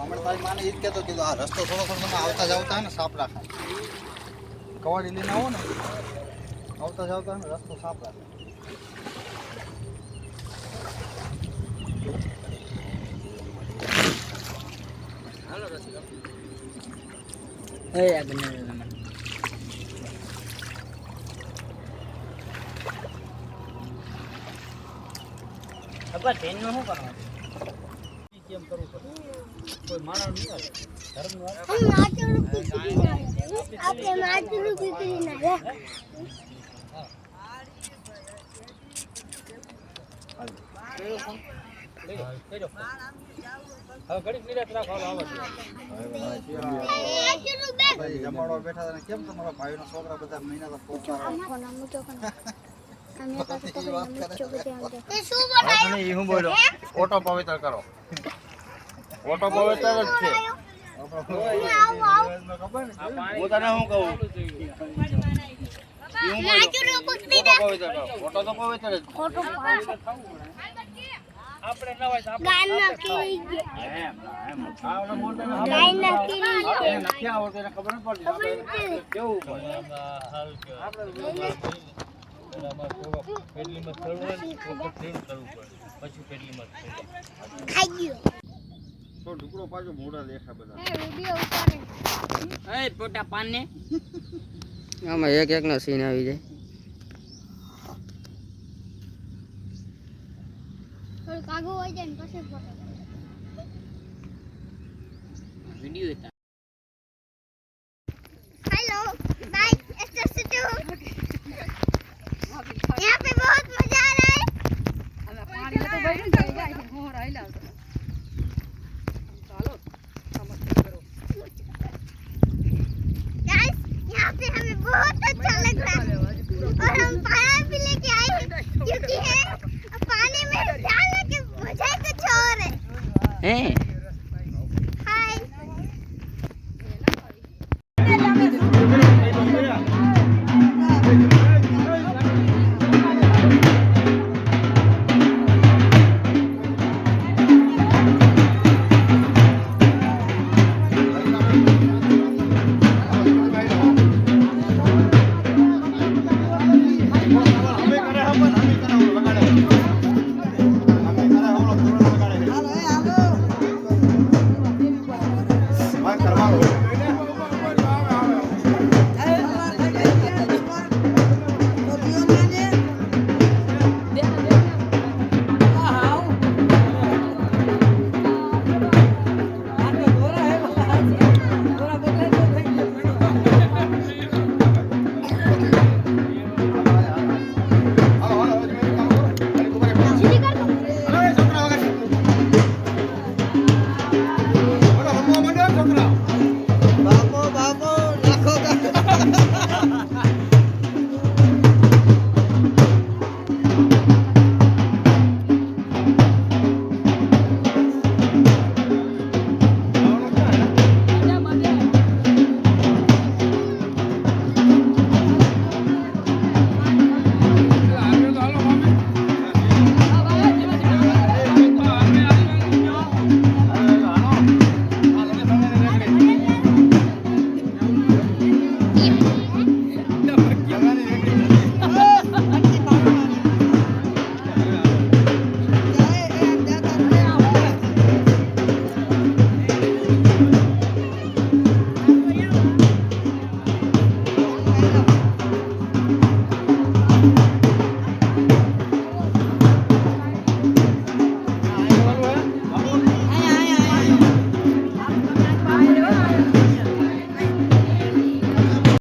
હમણાં તારી માને ઈ જ કહેતો કીધું આ રસ્તો થોડો થોડો તમે આવતા જાવતા ને સાફ રાખા. કવાડી લઈને આવો ને આવતા જાવતા ને રસ્તો સાફ રાખે. હાલો રસ્તો એ યાદ નહીં અપા ટ્રેન નું શું કરવાનું કેમ કરવું પડે કોઈ માણસ નહીં આવે ધર્મ નું આપણે માથું કીકરી ના રે હવે ઘડીક નિરાત રાખો આવો ભાઈ જમાડવા બેઠા હતા ને કેમ તમારા ભાઈના છોકરા બધા મહિના તો પોતા હું બોલો ઓટો પવિત્ર કરો ઓટો પવિત્ર જ છે હું તને શું કહું ઓટો તો પવિત્ર જ આપણે ન હોય તો ગાયના કેરી એમ આ મોટા ગાયના કેરી નથી આવડતું એને ખબર ન પડતી કેવું પડે હાલ કે આપણે પેડલીમાં ચડવાનું ટ્રેન કરવું પડે પછી પેડલીમાં ખાઈ ગયો તો ટુકડો પાછો મોઢા દેખા બધા વિડિયો ઉતારે એ પોટા પાનને આમાં એક એક નો સીન આવી જાય થોડું કાગો હોય જાય ને પછી ફોટો વિડિયો હતા हेलो गाइस एस्टर सिटी हूँ यहाँ पे बहुत मजा आ रहा है पानी में तो बैठ जाएगा हो रहा है चलो समझ करो गाइस यहाँ पे हमें बहुत अच्छा लग रहा है और हम पानी भी लेके आए हैं क्योंकि है पानी में डालने के मजा ही कुछ और है હે